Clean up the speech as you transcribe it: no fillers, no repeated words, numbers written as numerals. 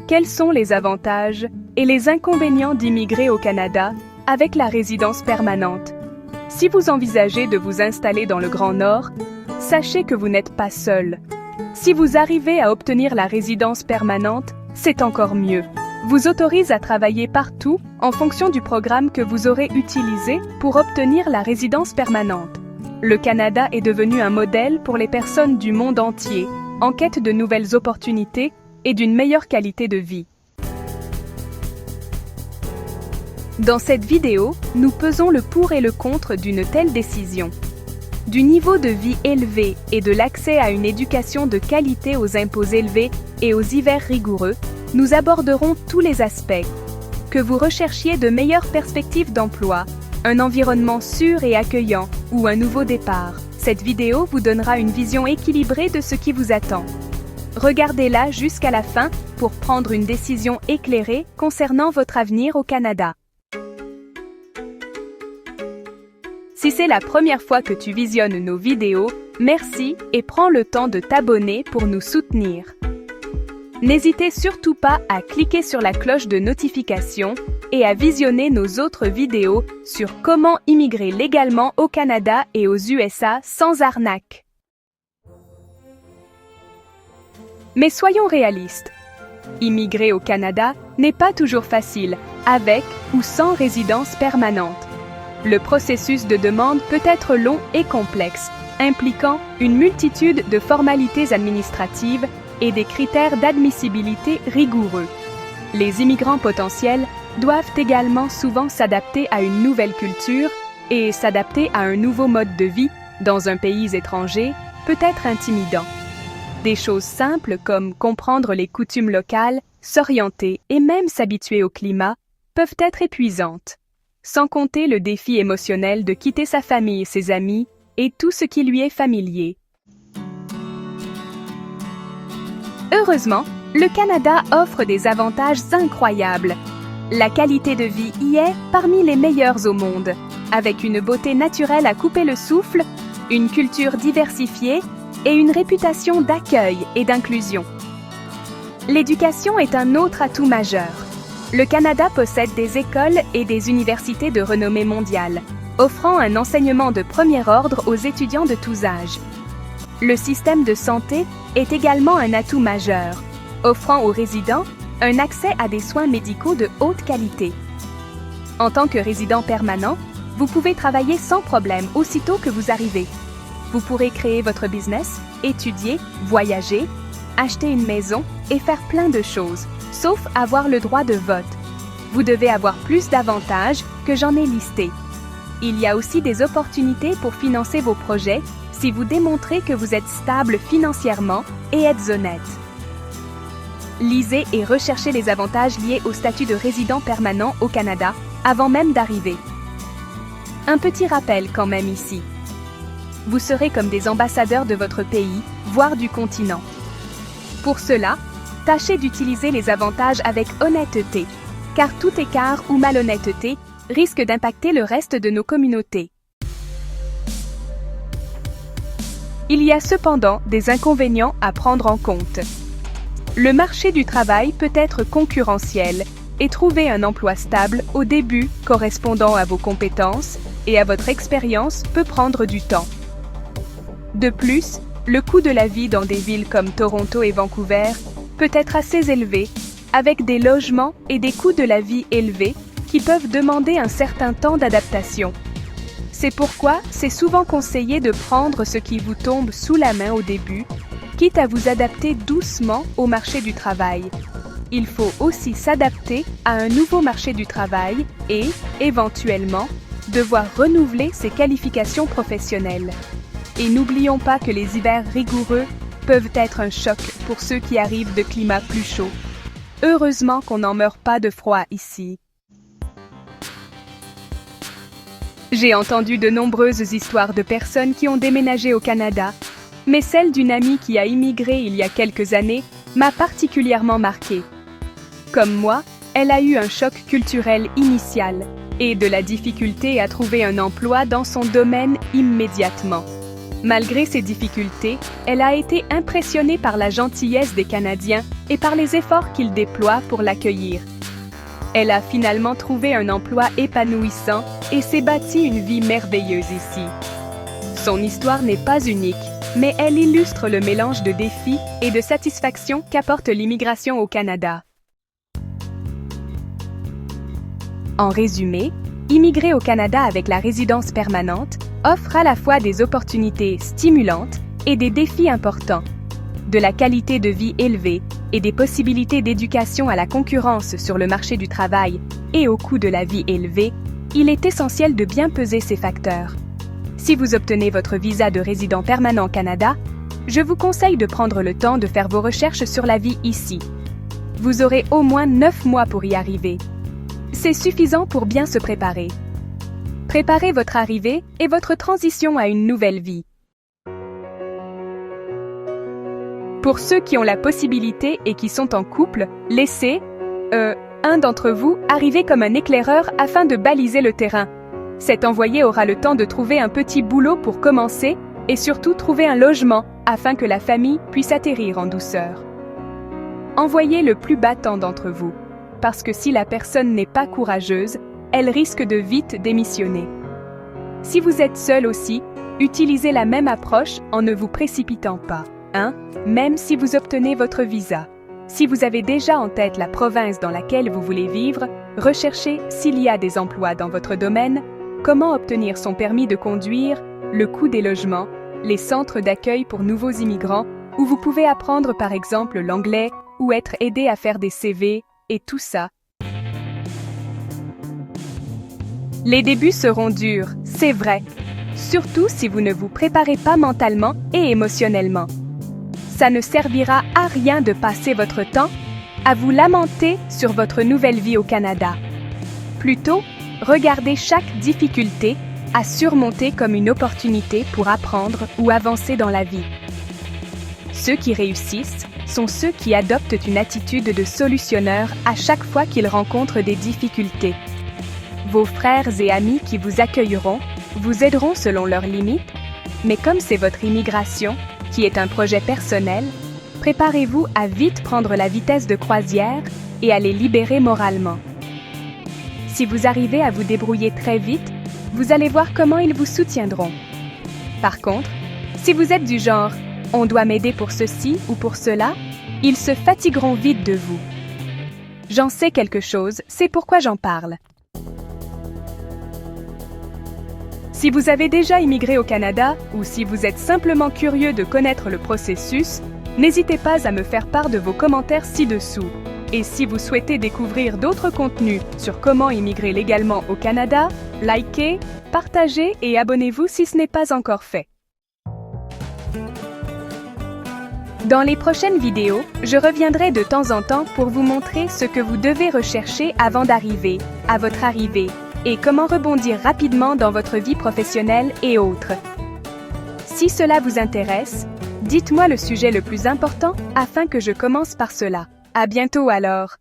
Quels sont les avantages et les inconvénients d'immigrer au Canada avec la résidence permanente? Si vous envisagez de vous installer dans le Grand Nord, sachez que vous n'êtes pas seul. Si vous arrivez à obtenir la résidence permanente, c'est encore mieux. Vous autorise à travailler partout en fonction du programme que vous aurez utilisé pour obtenir la résidence permanente. Le Canada est devenu un modèle pour les personnes du monde entier, en quête de nouvelles opportunités et d'une meilleure qualité de vie. Dans cette vidéo, nous pesons le pour et le contre d'une telle décision. Du niveau de vie élevé et de l'accès à une éducation de qualité aux impôts élevés et aux hivers rigoureux, nous aborderons tous les aspects. Que vous recherchiez de meilleures perspectives d'emploi, un environnement sûr et accueillant ou un nouveau départ, cette vidéo vous donnera une vision équilibrée de ce qui vous attend. Regardez-la jusqu'à la fin pour prendre une décision éclairée concernant votre avenir au Canada. Si c'est la première fois que tu visionnes nos vidéos, merci et prends le temps de t'abonner pour nous soutenir. N'hésitez surtout pas à cliquer sur la cloche de notification et à visionner nos autres vidéos sur comment immigrer légalement au Canada et aux USA sans arnaque. Mais soyons réalistes. Immigrer au Canada n'est pas toujours facile, avec ou sans résidence permanente. Le processus de demande peut être long et complexe, impliquant une multitude de formalités administratives et des critères d'admissibilité rigoureux. Les immigrants potentiels doivent également souvent s'adapter à une nouvelle culture et s'adapter à un nouveau mode de vie dans un pays étranger peut être intimidant. Des choses simples comme comprendre les coutumes locales, s'orienter et même s'habituer au climat peuvent être épuisantes. Sans compter le défi émotionnel de quitter sa famille et ses amis et tout ce qui lui est familier. Heureusement, le Canada offre des avantages incroyables. La qualité de vie y est parmi les meilleures au monde, avec une beauté naturelle à couper le souffle, une culture diversifiée et une réputation d'accueil et d'inclusion. L'éducation est un autre atout majeur. Le Canada possède des écoles et des universités de renommée mondiale, offrant un enseignement de premier ordre aux étudiants de tous âges. Le système de santé est également un atout majeur, offrant aux résidents un accès à des soins médicaux de haute qualité. En tant que résident permanent, vous pouvez travailler sans problème aussitôt que vous arrivez. Vous pourrez créer votre business, étudier, voyager, acheter une maison et faire plein de choses, sauf avoir le droit de vote. Vous devez avoir plus d'avantages que j'en ai listés. Il y a aussi des opportunités pour financer vos projets si vous démontrez que vous êtes stable financièrement et êtes honnête. Lisez et recherchez les avantages liés au statut de résident permanent au Canada avant même d'arriver. Un petit rappel quand même ici. Vous serez comme des ambassadeurs de votre pays, voire du continent. Pour cela, tâchez d'utiliser les avantages avec honnêteté, car tout écart ou malhonnêteté risque d'impacter le reste de nos communautés. Il y a cependant des inconvénients à prendre en compte. Le marché du travail peut être concurrentiel et trouver un emploi stable au début correspondant à vos compétences et à votre expérience peut prendre du temps. De plus, le coût de la vie dans des villes comme Toronto et Vancouver peut être assez élevé, avec des logements et des coûts de la vie élevés qui peuvent demander un certain temps d'adaptation. C'est pourquoi c'est souvent conseillé de prendre ce qui vous tombe sous la main au début, quitte à vous adapter doucement au marché du travail. Il faut aussi s'adapter à un nouveau marché du travail et, éventuellement, devoir renouveler ses qualifications professionnelles. Et n'oublions pas que les hivers rigoureux peuvent être un choc pour ceux qui arrivent de climats plus chauds. Heureusement qu'on n'en meurt pas de froid ici. J'ai entendu de nombreuses histoires de personnes qui ont déménagé au Canada, mais celle d'une amie qui a immigré il y a quelques années m'a particulièrement marquée. Comme moi, elle a eu un choc culturel initial et de la difficulté à trouver un emploi dans son domaine immédiatement. Malgré ces difficultés, elle a été impressionnée par la gentillesse des Canadiens et par les efforts qu'ils déploient pour l'accueillir. Elle a finalement trouvé un emploi épanouissant et s'est bâtie une vie merveilleuse ici. Son histoire n'est pas unique, mais elle illustre le mélange de défis et de satisfaction qu'apporte l'immigration au Canada. En résumé, immigrer au Canada avec la résidence permanente offre à la fois des opportunités stimulantes et des défis importants. De la qualité de vie élevée et des possibilités d'éducation à la concurrence sur le marché du travail et au coût de la vie élevé, il est essentiel de bien peser ces facteurs. Si vous obtenez votre visa de résident permanent Canada, je vous conseille de prendre le temps de faire vos recherches sur la vie ici. Vous aurez au moins 9 mois pour y arriver. C'est suffisant pour bien se préparer. Préparez votre arrivée et votre transition à une nouvelle vie. Pour ceux qui ont la possibilité et qui sont en couple, laissez un d'entre vous arriver comme un éclaireur afin de baliser le terrain. Cet envoyé aura le temps de trouver un petit boulot pour commencer et surtout trouver un logement afin que la famille puisse atterrir en douceur. Envoyez le plus battant d'entre vous, parce que si la personne n'est pas courageuse, elle risque de vite démissionner. Si vous êtes seul aussi, utilisez la même approche en ne vous précipitant pas, même si vous obtenez votre visa. Si vous avez déjà en tête la province dans laquelle vous voulez vivre, recherchez s'il y a des emplois dans votre domaine, comment obtenir son permis de conduire, le coût des logements, les centres d'accueil pour nouveaux immigrants, où vous pouvez apprendre par exemple l'anglais ou être aidé à faire des CV, et tout ça. Les débuts seront durs, c'est vrai, surtout si vous ne vous préparez pas mentalement et émotionnellement. Ça ne servira à rien de passer votre temps à vous lamenter sur votre nouvelle vie au Canada. Plutôt, regardez chaque difficulté à surmonter comme une opportunité pour apprendre ou avancer dans la vie. Ceux qui réussissent sont ceux qui adoptent une attitude de solutionneur à chaque fois qu'ils rencontrent des difficultés. Vos frères et amis qui vous accueilleront vous aideront selon leurs limites, mais comme c'est votre immigration, qui est un projet personnel, préparez-vous à vite prendre la vitesse de croisière et à les libérer moralement. Si vous arrivez à vous débrouiller très vite, vous allez voir comment ils vous soutiendront. Par contre, si vous êtes du genre « on doit m'aider pour ceci ou pour cela », ils se fatigueront vite de vous. J'en sais quelque chose, c'est pourquoi j'en parle. Si vous avez déjà immigré au Canada ou si vous êtes simplement curieux de connaître le processus, n'hésitez pas à me faire part de vos commentaires ci-dessous. Et si vous souhaitez découvrir d'autres contenus sur comment immigrer légalement au Canada, likez, partagez et abonnez-vous si ce n'est pas encore fait. Dans les prochaines vidéos, je reviendrai de temps en temps pour vous montrer ce que vous devez rechercher avant d'arriver, à votre arrivée, et comment rebondir rapidement dans votre vie professionnelle et autres. Si cela vous intéresse, dites-moi le sujet le plus important afin que je commence par cela. À bientôt alors!